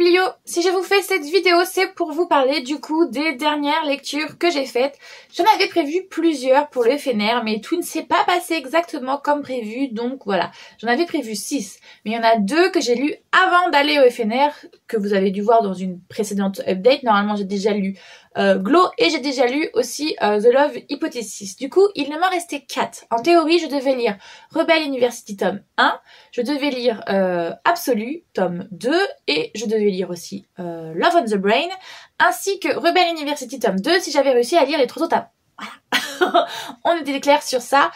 Lio, si je vous fais cette vidéo, c'est pour vous parler du coup des dernières lectures que j'ai faites. J'en avais prévu plusieurs pour le FNR, mais tout ne s'est pas passé exactement comme prévu, donc voilà. J'en avais prévu 6, mais il y en a 2 que j'ai lus avant d'aller au FNR, que vous avez dû voir dans une précédente update. Normalement, j'ai déjà lu Glow et j'ai déjà lu aussi The Love Hypothesis. Du coup, il ne m'en restait 4. En théorie, je devais lire Rebel University tome 1, je devais lire Absolu tome 2 et je devais lire aussi Love on the Brain ainsi que Rebel University tome 2 si j'avais réussi à lire les 3 autres tomes. Voilà. On était clair sur ça.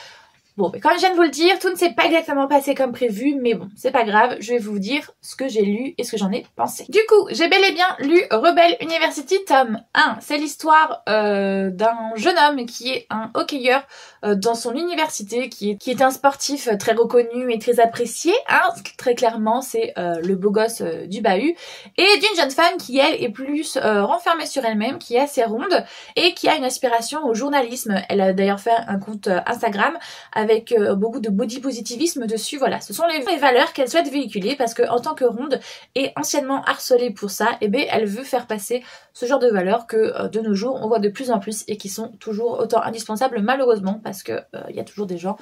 Bon, mais comme je viens de vous le dire, tout ne s'est pas exactement passé comme prévu, mais bon, c'est pas grave, je vais vous dire ce que j'ai lu et ce que j'en ai pensé. Du coup, j'ai bel et bien lu Rebel University tome 1. C'est l'histoire d'un jeune homme qui est un hockeyeur dans son université, qui est un sportif très reconnu et très apprécié, hein. Très clairement, c'est le beau gosse du bahut, et d'une jeune femme qui, elle, est plus renfermée sur elle-même, qui est assez ronde, et qui a une aspiration au journalisme. Elle a d'ailleurs fait un compte Instagram avec beaucoup de body positivisme dessus. Voilà, ce sont les valeurs qu'elle souhaite véhiculer parce que en tant que ronde et anciennement harcelée pour ça, eh bien, elle veut faire passer ce genre de valeurs que de nos jours on voit de plus en plus et qui sont toujours autant indispensables malheureusement parce que y a toujours des gens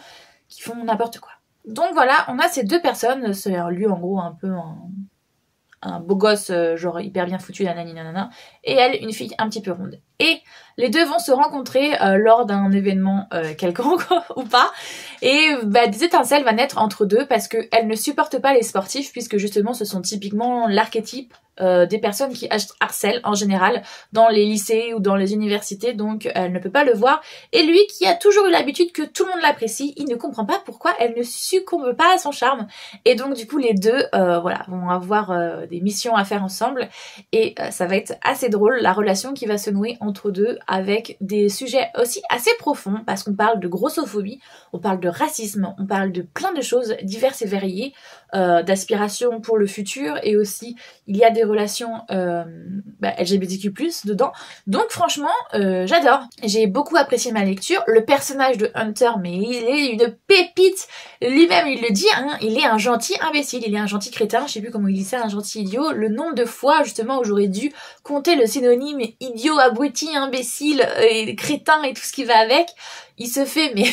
qui font n'importe quoi. Donc voilà, on a ces 2 personnes, c'est lui en gros un peu un beau gosse genre hyper bien foutu nanani nanana, et elle une fille un petit peu ronde. Et les 2 vont se rencontrer lors d'un événement quelconque ou pas, et des étincelles vont naître entre 2 parce qu'elle ne supporte pas les sportifs puisque justement ce sont typiquement l'archétype des personnes qui harcèlent en général dans les lycées ou dans les universités, donc elle ne peut pas le voir. Et lui qui a toujours eu l'habitude que tout le monde l'apprécie, il ne comprend pas pourquoi elle ne succombe pas à son charme. Et donc du coup les 2 voilà, vont avoir des missions à faire ensemble et ça va être assez drôle la relation qui va se nouer entre 2 avec des sujets aussi assez profonds parce qu'on parle de grossophobie, on parle de racisme, on parle de plein de choses diverses et variées, d'aspiration pour le futur, et aussi il y a des relations LGBTQ+ dedans. Donc franchement, j'adore. J'ai beaucoup apprécié ma lecture. Le personnage de Hunter, mais il est une pépite. Lui-même, il le dit, hein, il est un gentil imbécile, il est un gentil crétin, je sais plus comment il dit ça, un gentil idiot. Le nombre de fois, justement, où j'aurais dû compter le synonyme idiot, abruti, imbécile, et crétin et tout ce qui va avec, il se fait, mais...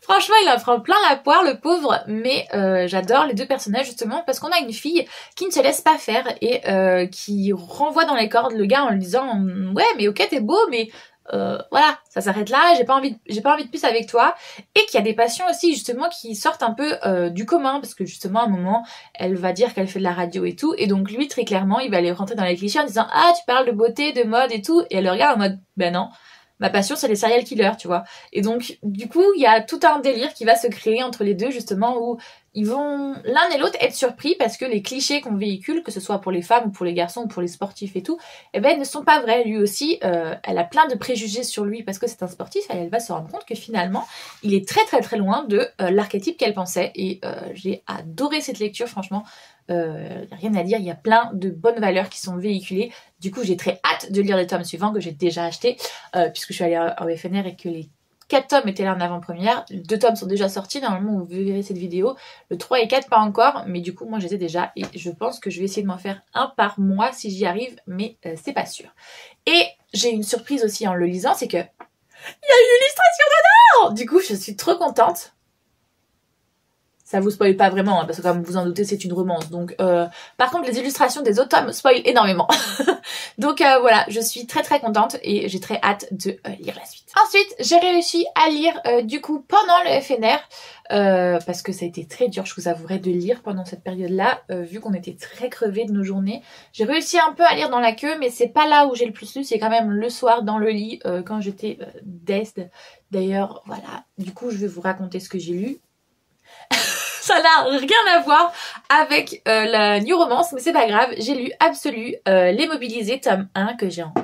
Franchement, il en prend plein la poire, le pauvre, mais j'adore les 2 personnages justement parce qu'on a une fille qui ne se laisse pas faire et qui renvoie dans les cordes le gars en lui disant « Ouais, mais ok, t'es beau, mais voilà, ça s'arrête là, j'ai pas envie de plus avec toi », et qu'il y a des passions aussi justement qui sortent un peu du commun parce que justement à un moment, elle va dire qu'elle fait de la radio et tout, et donc lui, très clairement, il va aller rentrer dans les clichés en disant « Ah, tu parles de beauté, de mode et tout », et elle le regarde en mode « Ben non ». Ma passion, c'est les serial killers, tu vois. Et donc, du coup, il y a tout un délire qui va se créer entre les 2, justement, où ils vont, l'un et l'autre, être surpris parce que les clichés qu'on véhicule, que ce soit pour les femmes ou pour les garçons ou pour les sportifs et tout, eh ben, ne sont pas vrais. Lui aussi, elle a plein de préjugés sur lui parce que c'est un sportif, et elle va se rendre compte que finalement, il est très très très loin de l'archétype qu'elle pensait. Et j'ai adoré cette lecture, franchement. Rien à dire, il y a plein de bonnes valeurs qui sont véhiculées. Du coup, j'ai très hâte de lire les tomes suivants que j'ai déjà achetés puisque je suis allée au FNR et que les 4 tomes étaient là en avant-première. 2 tomes sont déjà sortis, normalement vous verrez cette vidéo. Le 3 et 4 pas encore, mais du coup moi je les ai déjà et je pense que je vais essayer de m'en faire un par mois si j'y arrive, mais c'est pas sûr. Et j'ai une surprise aussi en le lisant, c'est que il y a une illustration dedans. Du coup je suis trop contente. Ça vous spoil pas vraiment, hein, parce que comme vous en doutez, c'est une romance. Donc, par contre, les illustrations des autres tomes spoilent énormément. Donc voilà, je suis très très contente et j'ai très hâte de lire la suite. Ensuite, j'ai réussi à lire du coup pendant le FNR, parce que ça a été très dur, je vous avouerai, de lire pendant cette période-là, vu qu'on était très crevés de nos journées. J'ai réussi un peu à lire dans la queue, mais c'est pas là où j'ai le plus lu, c'est quand même le soir dans le lit, quand j'étais dest. D'ailleurs, voilà, du coup, je vais vous raconter ce que j'ai lu. Ça n'a rien à voir avec la New Romance, mais c'est pas grave, j'ai lu Absolu, Les Mobilisés, tome 1, que j'ai en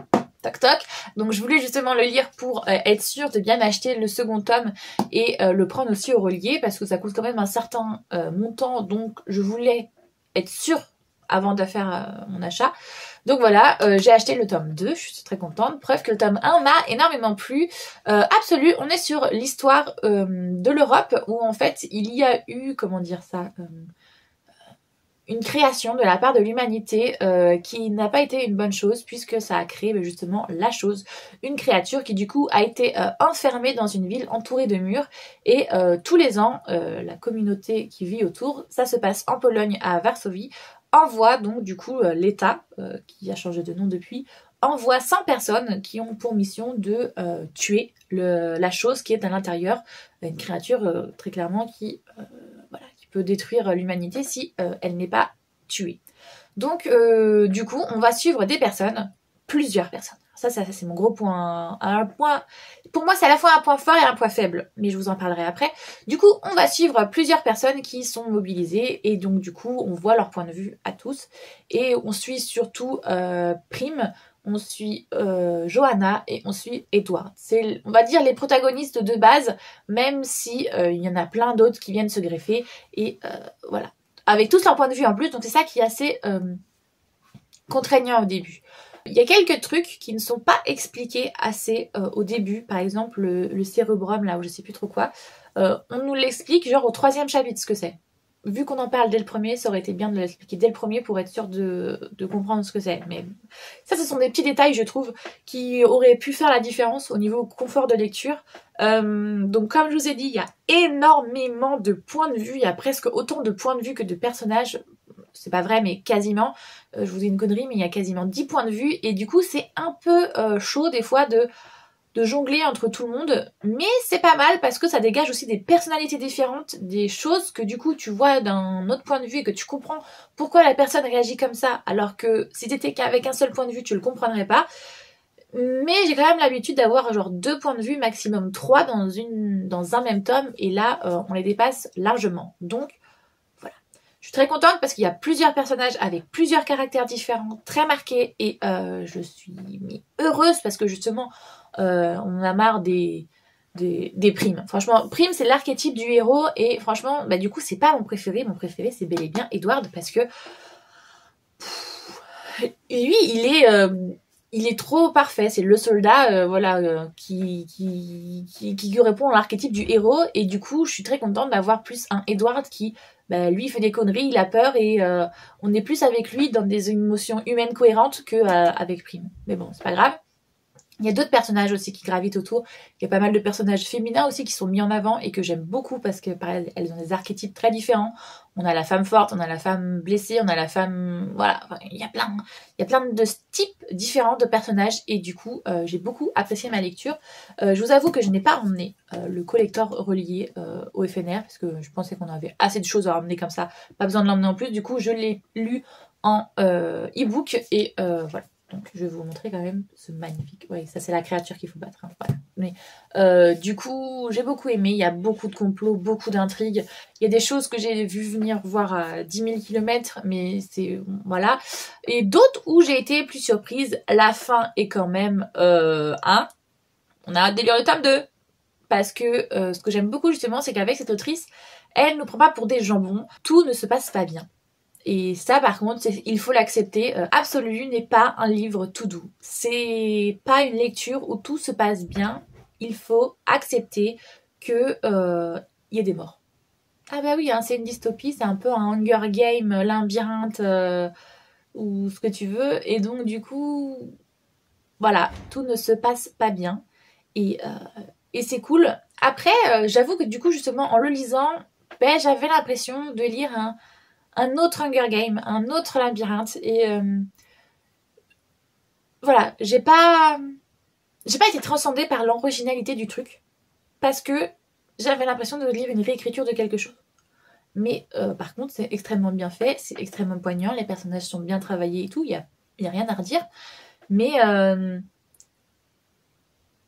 toc toc. Donc je voulais justement le lire pour être sûre de bien acheter le second tome et le prendre aussi au relié, parce que ça coûte quand même un certain montant, donc je voulais être sûre avant de faire mon achat. Donc voilà, j'ai acheté le tome 2, je suis très contente. Preuve que le tome 1 m'a énormément plu. Absolu, on est sur l'histoire de l'Europe où en fait il y a eu, comment dire ça, une création de la part de l'humanité qui n'a pas été une bonne chose puisque ça a créé justement la chose, une créature qui du coup a été enfermée dans une ville entourée de murs et tous les ans la communauté qui vit autour, ça se passe en Pologne à Varsovie, envoie donc du coup l'État qui a changé de nom depuis, envoie 100 personnes qui ont pour mission de tuer la chose qui est à l'intérieur, une créature très clairement qui peut détruire l'humanité si elle n'est pas tuée. Donc du coup, on va suivre des personnes, plusieurs personnes. Ça c'est mon gros point. Un point. Pour moi, c'est à la fois un point fort et un point faible, mais je vous en parlerai après. Du coup, on va suivre plusieurs personnes qui sont mobilisées et donc du coup, on voit leur point de vue à tous et on suit surtout Prime. On suit Johanna et on suit Edward. C'est, on va dire, les protagonistes de base, même si il y en a plein d'autres qui viennent se greffer. Et voilà. Avec tous leur point de vue en plus, donc c'est ça qui est assez contraignant au début. Il y a quelques trucs qui ne sont pas expliqués assez au début. Par exemple, le cérébrum, là où je sais plus trop quoi. On nous l'explique genre au 3e chapitre ce que c'est. Vu qu'on en parle dès le premier, ça aurait été bien de l'expliquer dès le premier pour être sûr de comprendre ce que c'est. Mais ça, ce sont des petits détails, je trouve, qui auraient pu faire la différence au niveau confort de lecture. Donc, comme je vous ai dit, il y a énormément de points de vue. Il y a presque autant de points de vue que de personnages. C'est pas vrai, mais quasiment. Je vous ai une connerie, mais il y a quasiment 10 points de vue. Et du coup, c'est un peu chaud des fois de jongler entre tout le monde, mais c'est pas mal parce que ça dégage aussi des personnalités différentes, des choses que du coup tu vois d'un autre point de vue et que tu comprends pourquoi la personne réagit comme ça, alors que si t'étais qu'avec un seul point de vue, tu le comprendrais pas. Mais j'ai quand même l'habitude d'avoir genre 2 points de vue, maximum 3 dans un même tome, et là on les dépasse largement. Donc voilà. Je suis très contente parce qu'il y a plusieurs personnages avec plusieurs caractères différents, très marqués, et je suis heureuse parce que justement on en a marre des primes. Franchement, Prime c'est l'archétype du héros et franchement, bah du coup c'est pas mon préféré. Mon préféré c'est bel et bien Edward parce que lui il est trop parfait. C'est le soldat qui répond à l'archétype du héros et du coup je suis très contente d'avoir plus un Edward qui lui il fait des conneries, il a peur et on est plus avec lui dans des émotions humaines cohérentes que avec Prime. Mais bon, c'est pas grave. Il y a d'autres personnages aussi qui gravitent autour. Il y a pas mal de personnages féminins aussi qui sont mis en avant et que j'aime beaucoup parce que pareil, elles ont des archétypes très différents. On a la femme forte, on a la femme blessée, on a la femme... Voilà, enfin, il y a plein de types différents de personnages et du coup, j'ai beaucoup apprécié ma lecture. Je vous avoue que je n'ai pas emmené le collector relié au FNR parce que je pensais qu'on avait assez de choses à emmener comme ça. Pas besoin de l'emmener en plus. Du coup, je l'ai lu en e-book et voilà. Donc je vais vous montrer quand même ce magnifique... Oui, ça c'est la créature qu'il faut battre. Hein. Voilà. Mais du coup, j'ai beaucoup aimé. Il y a beaucoup de complots, beaucoup d'intrigues. Il y a des choses que j'ai vu venir voir à 10 000 km, mais c'est... Voilà. Et d'autres où j'ai été plus surprise. La fin est quand même... On a hâte de lire le tome 2. Parce que ce que j'aime beaucoup justement, c'est qu'avec cette autrice, elle ne prend pas pour des jambons. Tout ne se passe pas bien. Et ça, par contre, il faut l'accepter. Absolu n'est pas un livre tout doux. C'est pas une lecture où tout se passe bien. Il faut accepter que y ait des morts. Ah bah oui, hein, c'est une dystopie, c'est un peu un Hunger Game, labyrinthe ou ce que tu veux. Et donc du coup, voilà, tout ne se passe pas bien. Et c'est cool. Après, j'avoue que du coup, justement, en le lisant, j'avais l'impression de lire un autre Hunger Game, un autre labyrinthe et voilà, j'ai pas été transcendée par l'originalité du truc parce que j'avais l'impression de lire une réécriture de quelque chose. Mais par contre, c'est extrêmement bien fait, c'est extrêmement poignant, les personnages sont bien travaillés et tout, il y a rien à redire. Mais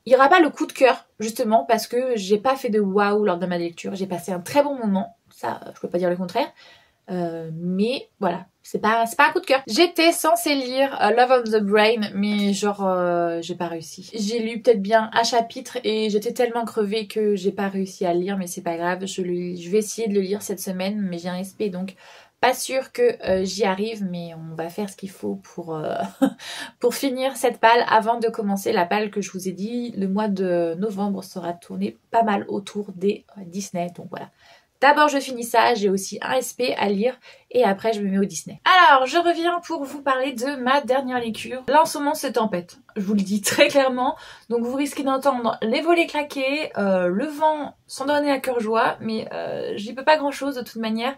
il y aura pas le coup de cœur justement parce que j'ai pas fait de waouh lors de ma lecture, j'ai passé un très bon moment, ça je peux pas dire le contraire. Mais voilà, c'est pas un coup de cœur. J'étais censée lire Love on the Brain, mais genre j'ai pas réussi. J'ai lu peut-être bien un chapitre et j'étais tellement crevée que j'ai pas réussi à le lire, mais c'est pas grave. Je vais essayer de le lire cette semaine, mais j'ai un SP donc pas sûr que j'y arrive, mais on va faire ce qu'il faut pour pour finir cette palle avant de commencer la palle que je vous ai dit. Le mois de novembre sera tourné pas mal autour des Disney, donc voilà. D'abord je finis ça, j'ai aussi un SP à lire et après je me mets au Disney. Alors je reviens pour vous parler de ma dernière lecture. Là en ce moment c'est tempête, je vous le dis très clairement, donc vous risquez d'entendre les volets claquer, le vent s'en donner à cœur joie, mais j'y peux pas grand chose de toute manière.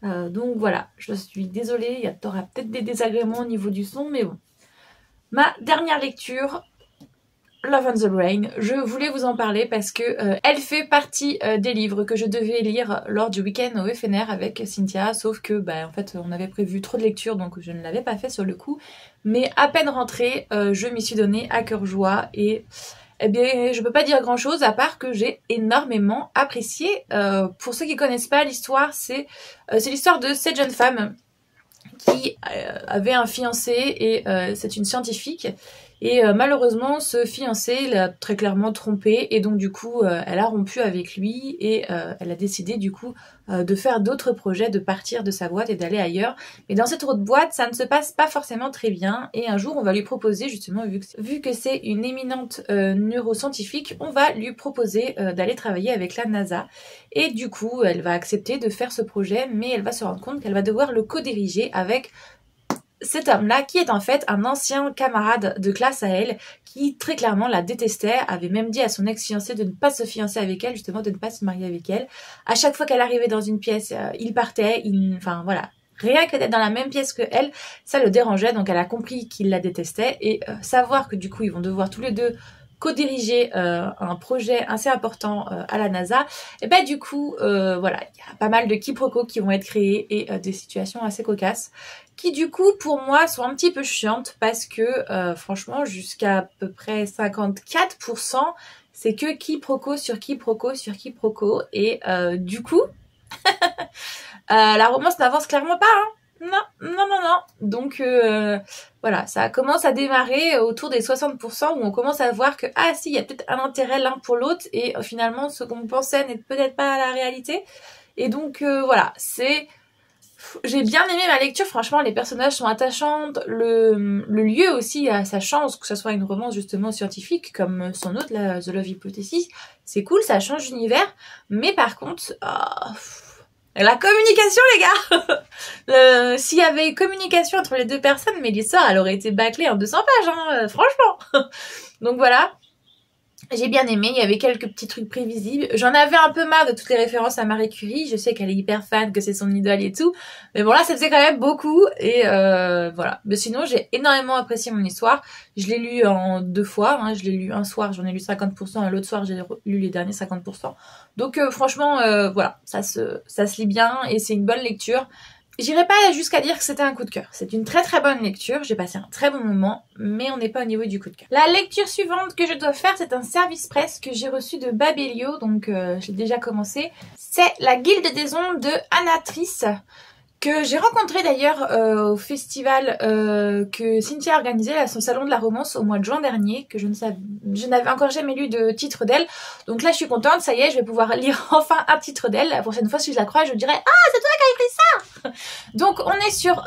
Donc voilà, je suis désolée, il y aura peut-être des désagréments au niveau du son, mais bon. Ma dernière lecture, Love on the Brain, je voulais vous en parler parce que elle fait partie des livres que je devais lire lors du week-end au FNR avec Cynthia, sauf que en fait on avait prévu trop de lectures donc je ne l'avais pas fait sur le coup, mais à peine rentrée, je m'y suis donnée à cœur joie et eh bien je peux pas dire grand chose à part que j'ai énormément apprécié. Pour ceux qui connaissent pas l'histoire, c'est l'histoire de cette jeune femme qui avait un fiancé et c'est une scientifique. Et malheureusement, ce fiancé l'a très clairement trompée et donc du coup, elle a rompu avec lui et elle a décidé du coup de faire d'autres projets, de partir de sa boîte et d'aller ailleurs. Mais dans cette autre boîte, ça ne se passe pas forcément très bien et un jour, on va lui proposer justement, vu que c'est une éminente neuroscientifique, on va lui proposer d'aller travailler avec la NASA. Et du coup, elle va accepter de faire ce projet, mais elle va se rendre compte qu'elle va devoir le co-diriger avec cet homme-là, qui est en fait un ancien camarade de classe à elle, qui très clairement la détestait, avait même dit à son ex-fiancé de ne pas se fiancer avec elle, justement de ne pas se marier avec elle. À chaque fois qu'elle arrivait dans une pièce, il partait, enfin voilà. Rien que d'être dans la même pièce que elle, ça le dérangeait, donc elle a compris qu'il la détestait, et savoir que du coup ils vont devoir tous les deux co-diriger un projet assez important à la NASA, et du coup voilà, il y a pas mal de quiproquos qui vont être créés et des situations assez cocasses qui du coup pour moi sont un petit peu chiantes parce que franchement jusqu'à peu près 54% c'est que quiproquo sur quiproquo sur quiproquo et du coup la romance n'avance clairement pas hein. Non. Donc voilà, ça commence à démarrer autour des 60% où on commence à voir que ah si, il y a peut-être un intérêt l'un pour l'autre et finalement ce qu'on pensait n'est peut-être pas la réalité. Et donc voilà, j'ai bien aimé ma lecture, franchement les personnages sont attachants, le lieu aussi a sa chance, que ce soit une romance justement scientifique comme son autre, The Love Hypothesis, c'est cool, ça change d'univers, mais par contre... la communication les gars s'il y avait eu communication entre les deux personnes, mais l'histoire elle aurait été bâclée en 200 pages, hein, franchement. Donc voilà, j'ai bien aimé, il y avait quelques petits trucs prévisibles. J'en avais un peu marre de toutes les références à Marie Curie, je sais qu'elle est hyper fan, que c'est son idole et tout, mais bon là ça faisait quand même beaucoup et voilà. Mais sinon j'ai énormément apprécié mon histoire, je l'ai lu en 2 fois, hein. Je l'ai lu un soir, j'en ai lu 50% et l'autre soir j'ai lu les derniers 50%. Donc franchement voilà, ça se lit bien et c'est une bonne lecture. J'irai pas jusqu'à dire que c'était un coup de cœur. C'est une très très bonne lecture, j'ai passé un très bon moment, mais on n'est pas au niveau du coup de cœur. La lecture suivante que je dois faire, c'est un service presse que j'ai reçu de Babelio, donc j'ai déjà commencé. C'est La Guilde des Ondes de Anatrice, que j'ai rencontré d'ailleurs au festival que Cynthia a organisé à son salon de la romance au mois de juin dernier, que je n'avais encore jamais lu de titre d'elle. Donc là je suis contente, ça y est, je vais pouvoir lire enfin un titre d'elle. La prochaine fois si je la croise, je dirai « Ah, c'est toi qui as écrit ça !» Donc on est sur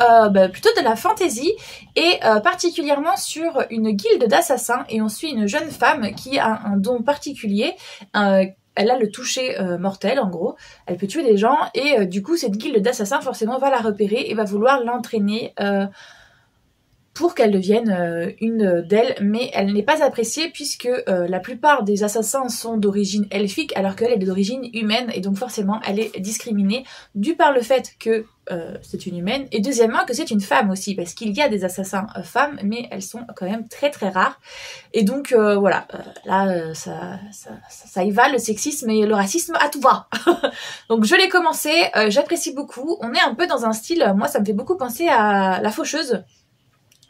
plutôt de la fantasy et particulièrement sur une guilde d'assassins et on suit une jeune femme qui a un don particulier. Elle a le toucher mortel en gros, elle peut tuer des gens et du coup cette guilde d'assassins forcément va la repérer et va vouloir l'entraîner pour qu'elle devienne une d'elles, mais elle n'est pas appréciée puisque la plupart des assassins sont d'origine elfique alors qu'elle est d'origine humaine et donc forcément elle est discriminée dû par le fait que c'est une humaine et deuxièmement que c'est une femme aussi parce qu'il y a des assassins femmes mais elles sont quand même très très rares et donc voilà, là ça y va, le sexisme et le racisme à tout va. Donc je l'ai commencé, j'apprécie beaucoup, on est un peu dans un style, moi ça me fait beaucoup penser à La Faucheuse.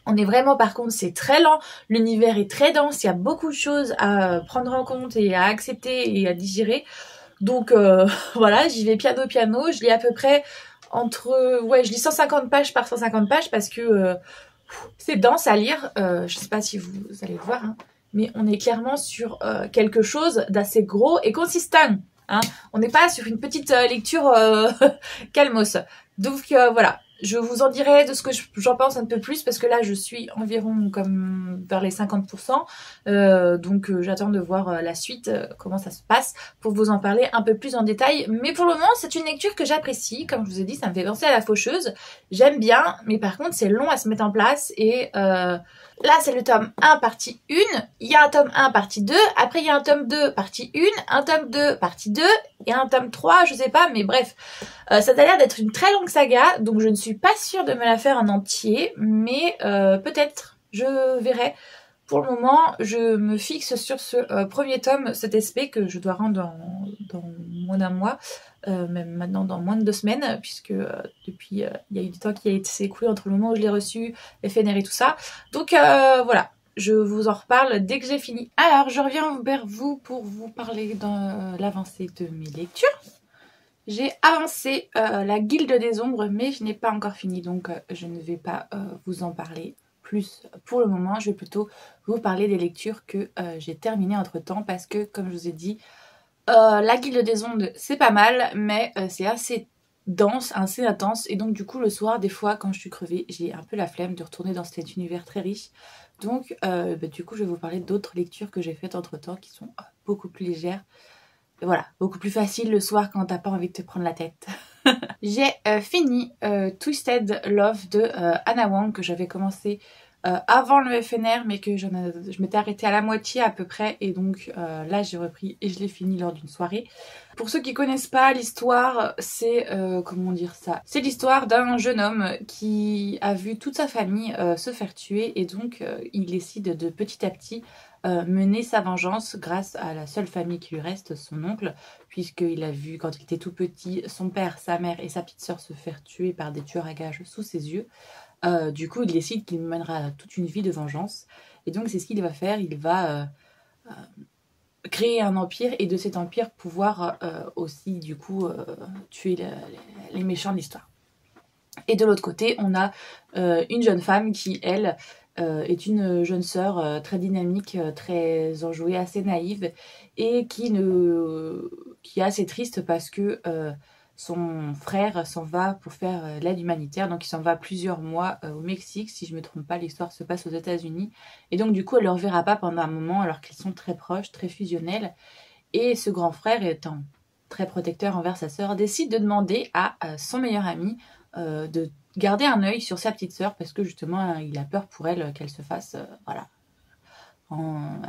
On est vraiment, par contre, c'est très lent, l'univers est très dense, il y a beaucoup de choses à prendre en compte et à accepter et à digérer. Donc voilà, j'y vais piano, je lis à peu près je lis 150 pages par 150 pages parce que c'est dense à lire. Je sais pas si vous allez le voir, hein, mais on est clairement sur quelque chose d'assez gros et consistant. Hein. On n'est pas sur une petite lecture calmos. Donc voilà. Je vous en dirai de ce que j'en pense un peu plus parce que là je suis environ comme vers les 50%. Donc j'attends de voir la suite, comment ça se passe pour vous en parler un peu plus en détail. Mais pour le moment c'est une lecture que j'apprécie. Comme je vous ai dit, ça me fait penser à La Faucheuse. J'aime bien, mais par contre c'est long à se mettre en place. Et là c'est le tome 1 partie 1. Il y a un tome 1 partie 2. Après il y a un tome 2 partie 1. Un tome 2 partie 2. Et un tome 3, je sais pas, mais bref. Ça a l'air d'être une très longue saga, donc je ne suis pas sûre de me la faire en entier, mais peut-être, je verrai. Pour le moment, je me fixe sur ce premier tome, cet SP, que je dois rendre dans moins d'un mois, même maintenant dans moins de 2 semaines, puisque depuis, il y a eu du temps qui a été écoulé entre le moment où je l'ai reçu, FNR et tout ça. Donc voilà. Je vous en reparle dès que j'ai fini. Alors, je reviens vers vous pour vous parler de l'avancée de mes lectures. J'ai avancé la Guilde des Ombres, mais je n'ai pas encore fini, donc je ne vais pas vous en parler plus pour le moment. Je vais plutôt vous parler des lectures que j'ai terminées entre-temps, parce que, comme je vous ai dit, la Guilde des Ondes, c'est pas mal, mais c'est assez dense, assez intense, et donc du coup, le soir, des fois, quand je suis crevée, j'ai un peu la flemme de retourner dans cet univers très riche. Donc, du coup, je vais vous parler d'autres lectures que j'ai faites entre-temps, qui sont beaucoup plus légères. Voilà, beaucoup plus facile le soir quand t'as pas envie de te prendre la tête. J'ai fini Twisted Love de Anna Wong, que j'avais commencé avant le FNR, mais que je m'étais arrêtée à la moitié à peu près, et donc là j'ai repris et je l'ai fini lors d'une soirée. Pour ceux qui connaissent pas l'histoire, c'est comment dire ça, c'est l'histoire d'un jeune homme qui a vu toute sa famille se faire tuer, et donc il décide de petit à petit mener sa vengeance grâce à la seule famille qui lui reste, son oncle, puisqu'il a vu quand il était tout petit son père, sa mère et sa petite sœur se faire tuer par des tueurs à gages sous ses yeux. Du coup il décide qu'il mènera toute une vie de vengeance, et donc c'est ce qu'il va faire. Il va créer un empire, et de cet empire pouvoir aussi du coup tuer les méchants de l'histoire. Et de l'autre côté on a une jeune femme qui elle est une jeune sœur très dynamique, très enjouée, assez naïve, et qui est assez triste parce que son frère s'en va pour faire l'aide humanitaire. Donc il s'en va plusieurs mois au Mexique, si je ne me trompe pas, l'histoire se passe aux États-Unis, et donc du coup elle ne le reverra pas pendant un moment alors qu'ils sont très proches, très fusionnels. Et ce grand frère, étant très protecteur envers sa sœur, décide de demander à son meilleur ami de garder un œil sur sa petite sœur, parce que justement il a peur pour elle qu'elle se fasse voilà.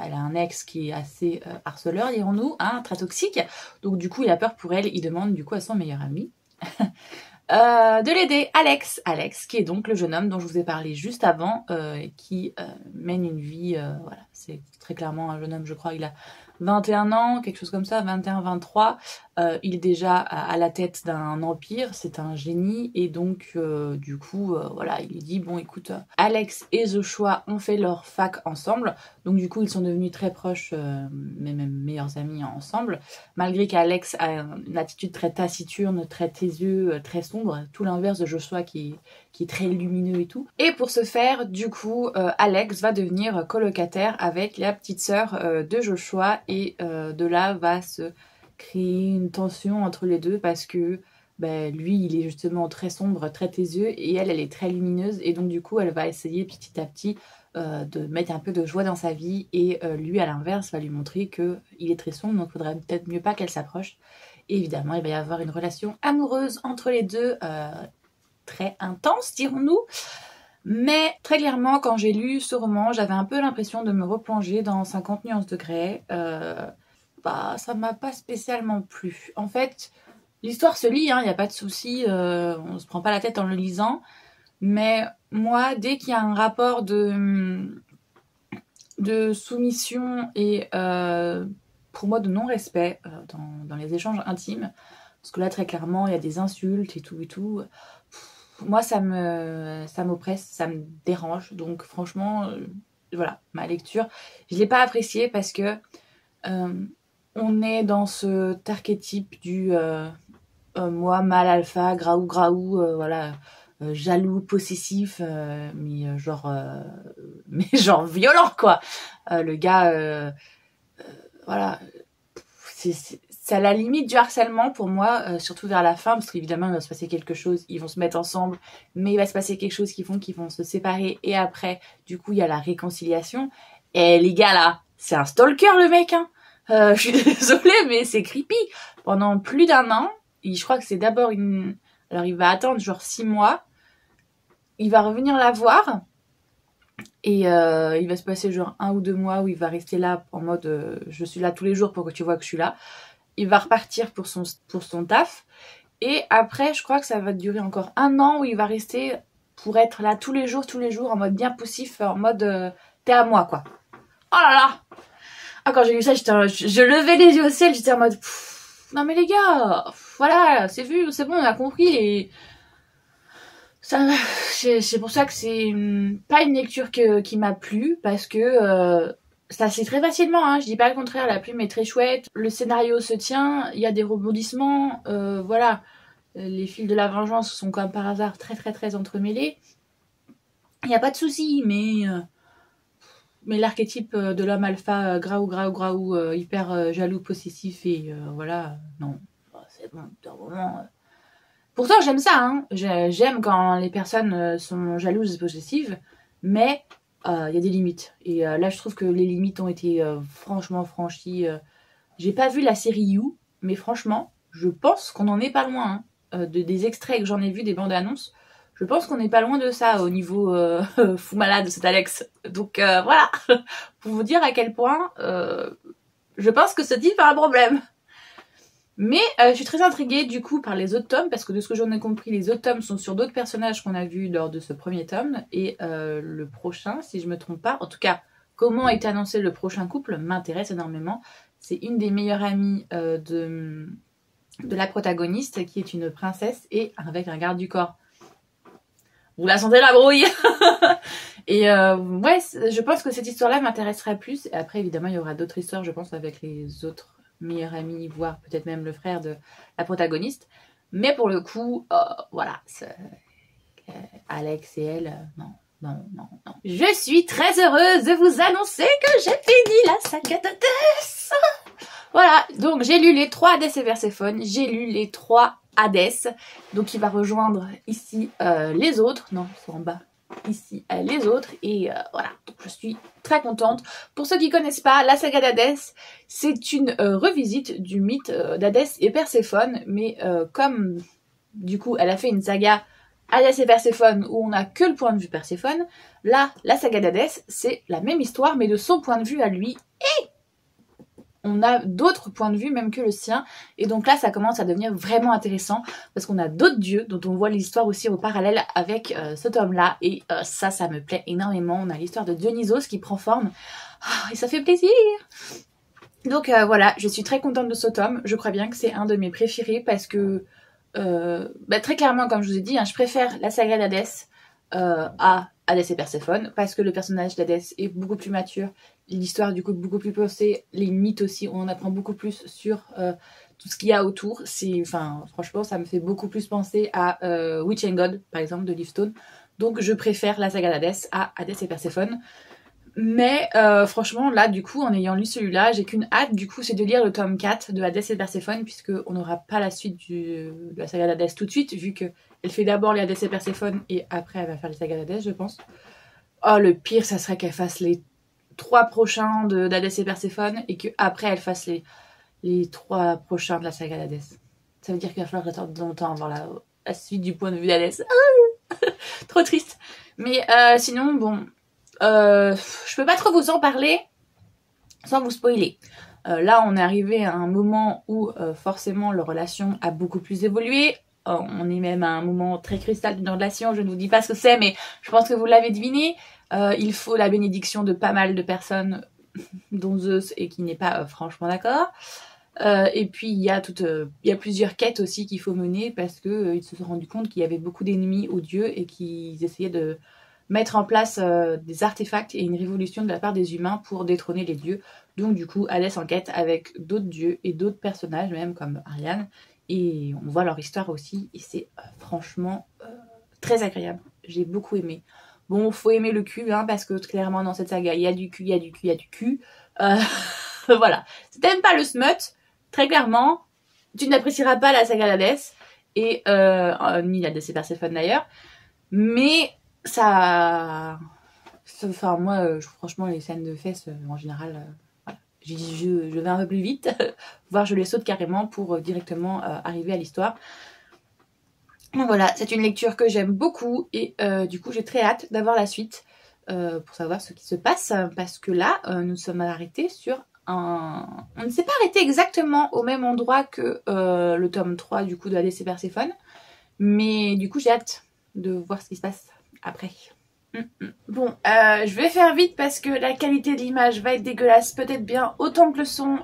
Elle a un ex qui est assez harceleur, dirons-nous, hein, très toxique, donc du coup il a peur pour elle. Il demande du coup à son meilleur ami de l'aider, Alex qui est donc le jeune homme dont je vous ai parlé juste avant, qui mène une vie, voilà, c'est très clairement un jeune homme, je crois il a 21 ans, quelque chose comme ça, 21-23. Il est déjà à la tête d'un empire, c'est un génie, et donc du coup voilà, il lui dit bon écoute, Alex et Joshua ont fait leur fac ensemble, donc du coup ils sont devenus très proches, mais même meilleurs amis ensemble, malgré qu'Alex a une attitude très taciturne, très taiseux, très sombre, tout l'inverse de Joshua qui est très lumineux et tout. Et pour ce faire, du coup, Alex va devenir colocataire avec la petite sœur de Joshua, et de là va se créer une tension entre les deux, parce que lui, il est justement très sombre, très taiseux, et elle est très lumineuse, et donc du coup, elle va essayer petit à petit de mettre un peu de joie dans sa vie, et lui, à l'inverse, va lui montrer qu'il est très sombre, donc il faudrait peut-être mieux pas qu'elle s'approche. Et évidemment, il va y avoir une relation amoureuse entre les deux, très intense, dirons-nous. Mais très clairement, quand j'ai lu ce roman, j'avais un peu l'impression de me replonger dans 50 nuances de Grey. Ça m'a pas spécialement plu. En fait, l'histoire se lit, il n'y a pas de souci, on se prend pas la tête en le lisant. Mais moi, dès qu'il y a un rapport de soumission et pour moi de non-respect dans les échanges intimes, parce que là très clairement il y a des insultes et tout, moi ça m'oppresse, ça me dérange, donc franchement voilà, ma lecture je l'ai pas appréciée, parce que on est dans cet archétype du moi mâle alpha, graou, voilà, jaloux, possessif, mais genre violent quoi. Le gars voilà, c'est à la limite du harcèlement pour moi, surtout vers la fin, parce qu'évidemment il va se passer quelque chose, ils vont se mettre ensemble, mais il va se passer quelque chose qu'ils vont se séparer, et après, du coup, il y a la réconciliation. Et les gars là, c'est un stalker le mec, hein. Je suis désolée, mais c'est creepy. Pendant plus d'1 an, je crois que c'est d'abord une... Alors il va attendre genre 6 mois, il va revenir la voir, et il va se passer genre 1 ou 2 mois où il va rester là en mode je suis là tous les jours pour que tu vois que je suis là. Il va repartir pour son taf. Et après, je crois que ça va durer encore 1 an où il va rester pour être là tous les jours, en mode bien poussif, en mode t'es à moi, quoi. Oh là là! Ah, quand j'ai vu ça, je levais les yeux au ciel, j'étais en mode non mais les gars, voilà, c'est vu, c'est bon, on a compris. Et ça, c'est pour ça que c'est pas une lecture qui m'a plu, parce que ça c'est très facilement, hein, je dis pas le contraire, la plume est très chouette, le scénario se tient, il y a des rebondissements, voilà, les fils de la vengeance sont comme par hasard très entremêlés, il n'y a pas de souci, mais l'archétype de l'homme alpha graou, hyper jaloux, possessif et voilà, non, c'est bon, d'un moment... Pourtant j'aime ça, hein, j'aime quand les personnes sont jalouses et possessives, mais il y a des limites. Et là je trouve que les limites ont été franchement franchies. J'ai pas vu la série You, mais franchement, je pense qu'on en est pas loin, hein. Des extraits que j'en ai vu, des bandes annonces, je pense qu'on n'est pas loin de ça au niveau fou malade, cet Alex. Donc voilà, pour vous dire à quel point je pense que ce type a un problème. Mais je suis très intriguée du coup par les autres tomes, parce que de ce que j'en ai compris, les autres tomes sont sur d'autres personnages qu'on a vus lors de ce premier tome. Et le prochain, si je me trompe pas, en tout cas, comment est annoncé le prochain couple m'intéresse énormément. C'est une des meilleures amies de la protagoniste, qui est une princesse et avec un garde du corps. Vous la sentez la brouille. Et ouais, je pense que cette histoire-là m'intéresserait plus. Et après, évidemment, il y aura d'autres histoires, je pense, avec les autres meilleur ami, voire peut-être même le frère de la protagoniste. Mais pour le coup, voilà, Alex et elle, non. Je suis très heureuse de vous annoncer que j'ai fini la saga d'Hadès. Voilà, donc j'ai lu les 3 Hadès et Perséphone, j'ai lu les 3 Hadès, donc il va rejoindre ici les autres, non, ils sont en bas, ici les autres, et voilà, donc je suis très contente. Pour ceux qui connaissent pas, la saga d'Hadès, c'est une revisite du mythe d'Hadès et Perséphone, mais comme du coup elle a fait une saga Hadès et Perséphone où on n'a que le point de vue Perséphone, là, la saga d'Hadès, c'est la même histoire, mais de son point de vue à lui, et on a d'autres points de vue même que le sien, et donc là ça commence à devenir vraiment intéressant parce qu'on a d'autres dieux dont on voit l'histoire aussi au parallèle avec ce tome là, et ça me plaît énormément. On a l'histoire de Dionysos qui prend forme, et ça fait plaisir. Donc voilà, je suis très contente de ce tome, je crois bien que c'est un de mes préférés parce que très clairement, comme je vous ai dit, hein, je préfère la saga d'Hadès à Hadès et Perséphone, parce que le personnage d'Hadès est beaucoup plus mature, l'histoire du coup beaucoup plus pensée, les mythes aussi, on en apprend beaucoup plus sur tout ce qu'il y a autour. Franchement, ça me fait beaucoup plus penser à Witch and God, par exemple, de Livestone. Donc je préfère la saga d'Hadès à Hadès et Perséphone. Mais franchement, là, du coup, en ayant lu celui-là, j'ai qu'une hâte, du coup, c'est de lire le tome 4 de Hadès et Perséphone, puisqu'on n'aura pas la suite de la saga d'Hadès tout de suite, vu qu'elle fait d'abord les Hadès et Perséphone, et après, elle va faire les sagas d'Hadès, je pense. Oh, le pire, ça serait qu'elle fasse les 3 prochains d'Hadès et Perséphone, et qu'après, elle fasse les 3 prochains de la saga d'Hadès. Ça veut dire qu'il va falloir que j'attende longtemps avant la suite du point de vue d'Hadès. Trop triste. Mais sinon, bon... je peux pas trop vous en parler sans vous spoiler. Là, on est arrivé à un moment où forcément leur relation a beaucoup plus évolué. On est même à un moment très cristal d'une relation. Je ne vous dis pas ce que c'est, mais je pense que vous l'avez deviné. Il faut la bénédiction de pas mal de personnes, dont Zeus, et qui n'est pas franchement d'accord. Et puis il y a plusieurs quêtes aussi qu'il faut mener, parce que ils se sont rendus compte qu'il y avait beaucoup d'ennemis aux dieux et qu'ils essayaient de mettre en place des artefacts et une révolution de la part des humains pour détrôner les dieux. Donc du coup, Hadès enquête avec d'autres dieux et d'autres personnages, même comme Ariane, et on voit leur histoire aussi, et c'est franchement très agréable. J'ai beaucoup aimé. Bon, faut aimer le cul, hein, parce que clairement dans cette saga, il y a du cul, il y a du cul. Voilà. Si t'aimes pas le smut, très clairement, tu n'apprécieras pas la saga d'Hadès, et ni la de Perséphone d'ailleurs, mais ça... Enfin, moi, franchement, les scènes de fesses, en général, voilà. Je vais un peu plus vite, voire je les saute carrément pour directement arriver à l'histoire. Donc voilà, c'est une lecture que j'aime beaucoup et du coup, j'ai très hâte d'avoir la suite pour savoir ce qui se passe, parce que là, nous sommes arrêtés sur un... On ne s'est pas arrêté exactement au même endroit que le tome 3 du coup de Hadès et Perséphone, mais du coup, j'ai hâte de voir ce qui se passe après. Bon, je vais faire vite parce que la qualité de l'image va être dégueulasse, peut-être bien autant que le son,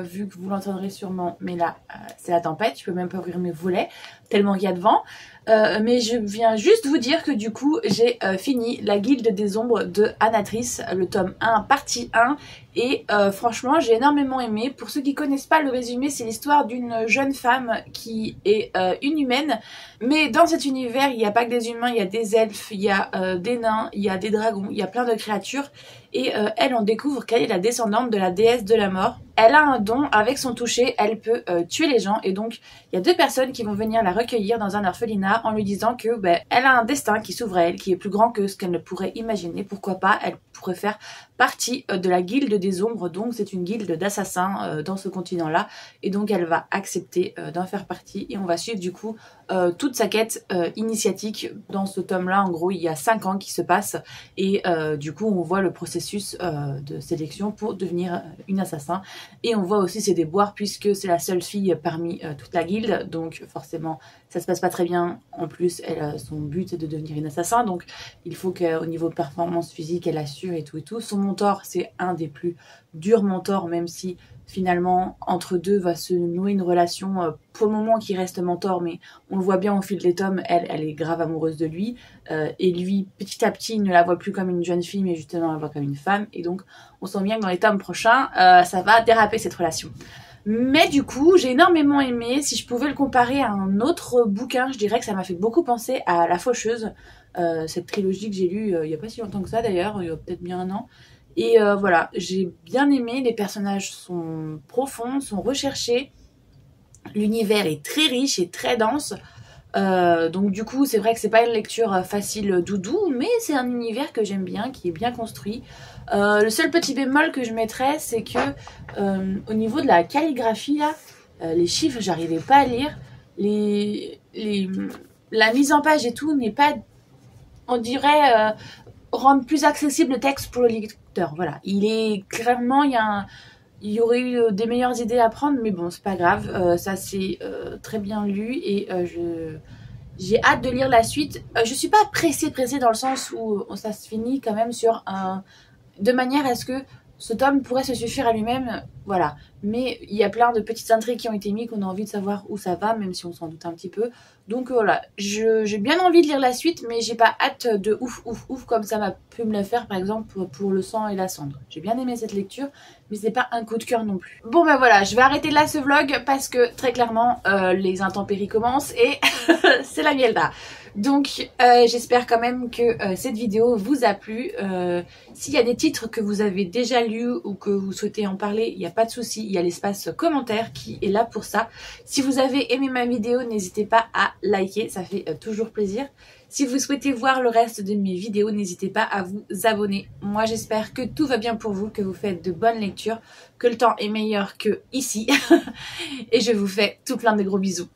vu que vous l'entendrez sûrement, mais là, c'est la tempête, je peux même pas ouvrir mes volets, tellement il y a de vent. Mais je viens juste vous dire que du coup, j'ai fini La Guilde des Ombres de Anatrice, le tome 1, partie 1, et franchement, j'ai énormément aimé. Pour ceux qui connaissent pas le résumé, c'est l'histoire d'une jeune femme qui est une humaine, mais dans cet univers, il n'y a pas que des humains, il y a des elfes, il y a des nains, il y a des dragons, il y a plein de créatures, et elle, on découvre qu'elle est la descendante de la déesse de la mort. Elle a un don, avec son toucher, elle peut tuer les gens, et donc il y a 2 personnes qui vont venir la recueillir dans un orphelinat en lui disant que elle a un destin qui s'ouvre à elle, qui est plus grand que ce qu'elle ne pourrait imaginer. Pourquoi pas, elle pourrait faire partie de la guilde des ombres, donc c'est une guilde d'assassins dans ce continent-là, et donc elle va accepter d'en faire partie, et on va suivre du coup toute sa quête initiatique dans ce tome-là. En gros, il y a 5 ans qui se passent, et du coup on voit le processus de sélection pour devenir une assassin, et on voit aussi ses déboires puisque c'est la seule fille parmi toute la guilde, donc forcément ça se passe pas très bien. En plus, son but est de devenir une assassin, donc il faut qu'au niveau de performance physique, elle assure et tout et tout. Son mentor, c'est un des plus durs mentors, même si finalement entre deux va se nouer une relation pour le moment qui reste mentor, mais on le voit bien au fil des tomes, elle est grave amoureuse de lui, et lui petit à petit il ne la voit plus comme une jeune fille mais justement la voit comme une femme, et donc on sent bien que dans les tomes prochains ça va déraper cette relation. Mais du coup, j'ai énormément aimé. Si je pouvais le comparer à un autre bouquin, je dirais que ça m'a fait beaucoup penser à La Faucheuse, cette trilogie que j'ai lue il n'y a pas si longtemps que ça d'ailleurs, il y a peut-être bien un an. Et voilà, j'ai bien aimé, les personnages sont profonds, sont recherchés, l'univers est très riche et très dense. Donc du coup, c'est vrai que c'est pas une lecture facile doudou, mais c'est un univers que j'aime bien, qui est bien construit. Le seul petit bémol que je mettrais, c'est que au niveau de la calligraphie là, les chiffres, j'arrivais pas à lire. La mise en page et tout n'est pas, on dirait, rendre plus accessible le texte pour le lecteur. Voilà, il est clairement, il y aurait eu des meilleures idées à prendre, mais bon, c'est pas grave. Ça c'est très bien lu, et j'ai hâte de lire la suite. Je suis pas pressée dans le sens où ça se finit quand même de manière à ce que ce tome pourrait se suffire à lui-même, voilà. Mais il y a plein de petites intrigues qui ont été mises, qu'on a envie de savoir où ça va, même si on s'en doute un petit peu. Donc voilà, j'ai bien envie de lire la suite, mais j'ai pas hâte de ouf comme ça m'a pu me le faire par exemple pour Le Sang et la Cendre. J'ai bien aimé cette lecture, mais c'est pas un coup de cœur non plus. Bon ben voilà, je vais arrêter là ce vlog parce que très clairement les intempéries commencent et c'est la mielda. Donc j'espère quand même que cette vidéo vous a plu. S'il y a des titres que vous avez déjà lus ou que vous souhaitez en parler, il n'y a pas de souci, il y a l'espace commentaire qui est là pour ça. Si vous avez aimé ma vidéo, n'hésitez pas à liker, ça fait toujours plaisir. Si vous souhaitez voir le reste de mes vidéos, n'hésitez pas à vous abonner. Moi j'espère que tout va bien pour vous, que vous faites de bonnes lectures, que le temps est meilleur que ici. Et je vous fais tout plein de gros bisous.